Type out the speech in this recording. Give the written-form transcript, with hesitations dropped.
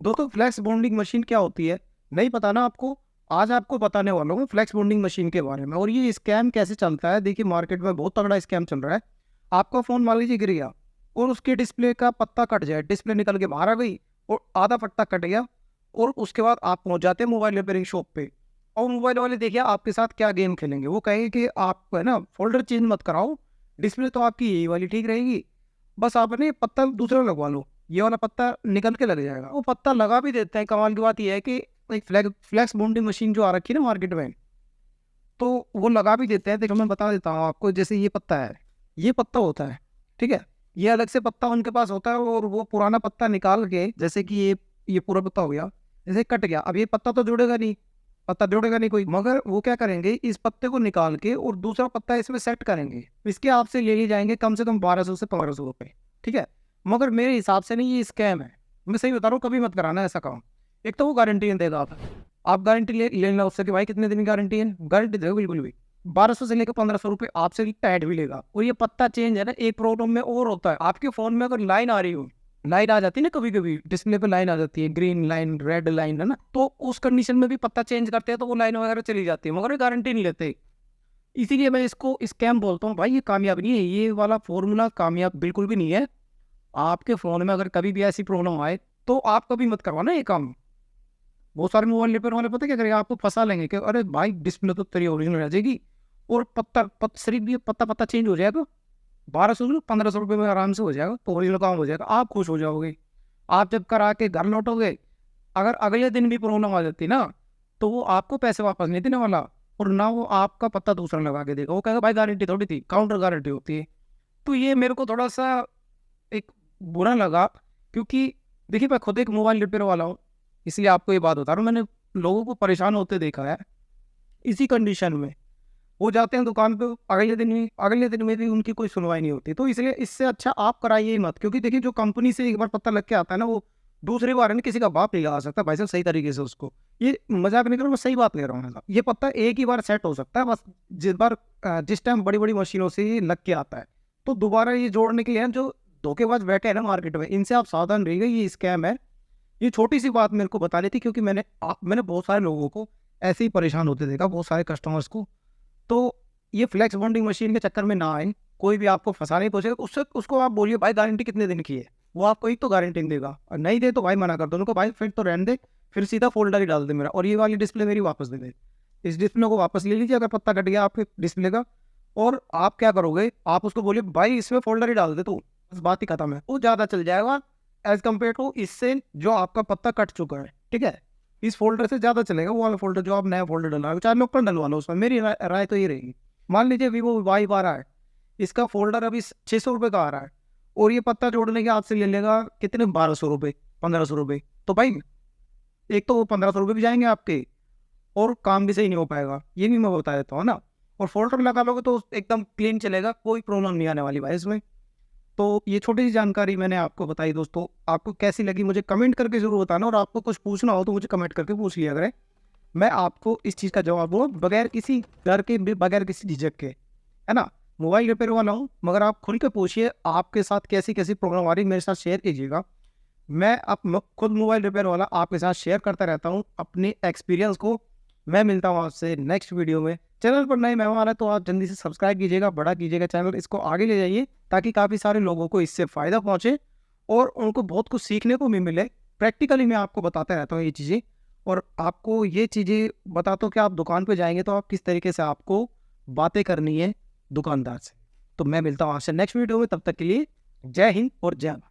दोस्तों flex bonding machine क्या होती है, नहीं पता ना आपको? आज आपको बताने वाला हूँ फ्लैक्स बॉन्डिंग मशीन के बारे में। और ये स्कैम कैसे चलता है, देखिए मार्केट में बहुत तगड़ा स्कैम चल रहा है। आपका फ़ोन मान लीजिए गिर गया और उसके डिस्प्ले का पत्ता कट जाए, डिस्प्ले निकल के बाहर आ गई और आधा पत्ता कट गया। और उसके बाद आप पहुँच जाते हैं मोबाइल रिपेयरिंग शॉप पे, और मोबाइल वाले देखिए आपके साथ क्या गेम खेलेंगे। वो कहेंगे कि आप है ना फ़ोल्डर चेंज मत कराओ, डिस्प्ले तो आपकी यही वाली ठीक रहेगी, बस आपने पत्ता दूसरा लगवा लो, ये वाला पत्ता निकल के लग जाएगा। वो पत्ता लगा भी देते हैं। कमाल की बात ये है कि एक फ्लैक्स बॉन्डिंग मशीन जो आ रखी है ना मार्केट में, तो वो लगा भी देते हैं। देखो मैं बता देता हूँ आपको, जैसे ये पत्ता है, ये पत्ता होता है, ठीक है, ये अलग से पत्ता उनके पास होता है। और वो पुराना पत्ता निकाल के, जैसे कि ये पूरा पत्ता हो गया, जैसे कट गया, अब ये पत्ता तो जुड़ेगा नहीं, पत्ता जोड़ेगा नहीं कोई, मगर वो क्या करेंगे, इस पत्ते को निकाल के और दूसरा पत्ता इसमें सेट करेंगे। इसके आपसे ले लिए जाएंगे कम से कम 1200 से 1500 रुपये, ठीक है। मगर मेरे हिसाब से नहीं, ये स्कैम है। मैं सही बता रहा हूँ, कभी मत कराना ऐसा काम। एक तो वो गारंटी नहीं देगा, आप गारंटी ले लेना उससे कि भाई कितने दिन की गारंटी है, गारंटी देगा बिल्कुल भी। 1200 से लेकर 1500 रुपये आपसे ऐड भी लेगा। और ये पत्ता चेंज है ना, एक प्रॉब्लम में और होता है, आपके फ़ोन में अगर लाइन आ रही हो, लाइन आ जाती है ना, कभी कभी डिस्प्ले पे लाइन आ जाती है, ग्रीन लाइन रेड लाइन है ना, तो उस कंडीशन में भी पत्ता चेंज करते हैं तो वो लाइन वगैरह चली जाती है, मगर गारंटी नहीं लेते। इसीलिए मैं इसको स्कैम बोलता हूँ भाई, ये कामयाब नहीं है, ये वाला फॉर्मूला कामयाब बिल्कुल भी नहीं है। आपके फ़ोन में अगर कभी भी ऐसी प्रॉब्लम आए तो आप कभी मत करवाना ये काम। बहुत सारे मोबाइल रिपेयर वाले पता क्या करेंगे, आपको फंसा लेंगे कि अरे भाई डिस्प्ले तो तेरी ओरिजिनल रह जाएगी और सिर्फ ये पत्ता पत्ता चेंज हो जाएगा, 1200 1500 रुपये में आराम से हो जाएगा, तो ओरिजिनल काम हो जाएगा, आप खुश हो जाओगे। आप जब करा के घर लौटोगे, अगर अगले दिन भी प्रॉब्लम आ जाती ना, तो वो आपको पैसे वापस नहीं देने वाला, और ना वो आपका पत्ता दूसरा लगा के देगा। वो कहेगा भाई गारंटी थोड़ी थी, काउंटर गारंटी होती है। तो ये मेरे को थोड़ा सा एक बुरा लगा, क्योंकि देखिए मैं खुद एक मोबाइल रिपेयर वाला हूँ, इसलिए आपको ये बात बता रहा हूँ। मैंने लोगों को परेशान होते देखा है इसी कंडीशन में। वो जाते हैं दुकान पे, अगले दिन में भी उनकी कोई सुनवाई नहीं होती। तो इसलिए इससे अच्छा आप कराइए ही मत, क्योंकि देखिए जो कंपनी से एक बार पता लग के आता है ना, वो दूसरी बार है ना किसी का बाप नहीं लगा सकता भाई साहब सही तरीके से उसको। ये मजाक नहीं कर रहा हूँ, मैं सही बात कह रहा हूँ साहब। ये पत्ता एक ही बार सेट हो सकता है बस, जिस टाइम बड़ी बड़ी मशीनों से ये लग के आता है। तो दोबारा ये जोड़ने के लिए जो धोखेबाज बैठे हैं ना मार्केट में, इनसे आप सावधान रहिएगा, ये स्कैम है। ये छोटी सी बात मेरे को बतानी थी, क्योंकि मैंने बहुत सारे लोगों को ऐसे ही परेशान होते देखा, बहुत सारे कस्टमर्स को। तो ये फ्लेक्स बॉन्डिंग मशीन के चक्कर में ना आए, कोई भी आपको फंसा नहीं पहुंचेगा, उससे उसको आप बोलिए भाई गारंटी कितने दिन की है, वो आपको एक तो गारंटी नहीं देगा, और नहीं दे तो भाई मना कर दो उनको, भाई फिर तो रहने दे, फिर सीधा फोल्डर ही डाल दे मेरा, और ये वाली डिस्प्ले मेरी वापस दे दे। इस डिस्प्ले को वापस ले लीजिए अगर पत्ता कट गया आपके डिस्प्ले का। और आप क्या करोगे, आप उसको बोलिए भाई इसमें फोल्डर ही डाल दे तू, बस बात ही खत्म है। वो ज़्यादा चल जाएगा एज कम्पेयर टू इससे जो आपका पत्ता कट चुका है, ठीक है। इस फोल्डर से ज़्यादा चलेगा वो वाला फोल्डर जो आप नया फोल्डर डलवा, चाहे लोकल डलवा लो, उसमें मेरी राय तो ये रहेगी। मान लीजिए वीवो Y12 है, इसका फोल्डर अभी 600 रुपये का आ रहा है, और ये पत्ता जोड़ने के आपसे ले लेगा कितने, 1200 रुपये 1500 रुपये। तो भाई एक तो वो 1500 रुपये भी जाएंगे आपके, और काम भी सही नहीं हो पाएगा, ये भी मैं बता देता हूँ ना। और फोल्डर लगा लोगे तो एकदम क्लीन चलेगा, कोई प्रॉब्लम नहीं आने वाली भाई इसमें। तो ये छोटी सी जानकारी मैंने आपको बताई दोस्तों, आपको कैसी लगी मुझे कमेंट करके ज़रूर बताना, और आपको कुछ पूछना हो तो मुझे कमेंट करके पूछ लिया करें, मैं आपको इस चीज़ का जवाब दूँगा बगैर किसी डर के, बगैर किसी झिझक के, है ना। मोबाइल रिपेयर वाला हूँ, मगर आप खुल के पूछिए आपके साथ कैसी कैसी प्रॉब्लम आ रही है, मेरे साथ शेयर कीजिएगा। मैं खुद मोबाइल रिपेयर वाला आपके साथ शेयर करता रहता हूँ अपने एक्सपीरियंस को। मैं मिलता हूँ आपसे नेक्स्ट वीडियो में। चैनल पर नए मेहमान है तो आप जल्दी से सब्सक्राइब कीजिएगा, बड़ा कीजिएगा चैनल, इसको आगे ले जाइए ताकि काफ़ी सारे लोगों को इससे फ़ायदा पहुँचे और उनको बहुत कुछ सीखने को भी मिले। प्रैक्टिकली मैं आपको बताता रहता हूँ ये चीज़ें, और आपको ये चीज़ें बताता हूँ कि आप दुकान पे जाएंगे तो आप किस तरीके से आपको बातें करनी है दुकानदार से। तो मैं मिलता हूँ आपसे नेक्स्ट वीडियो में, तब तक के लिए जय हिंद और जय भारत।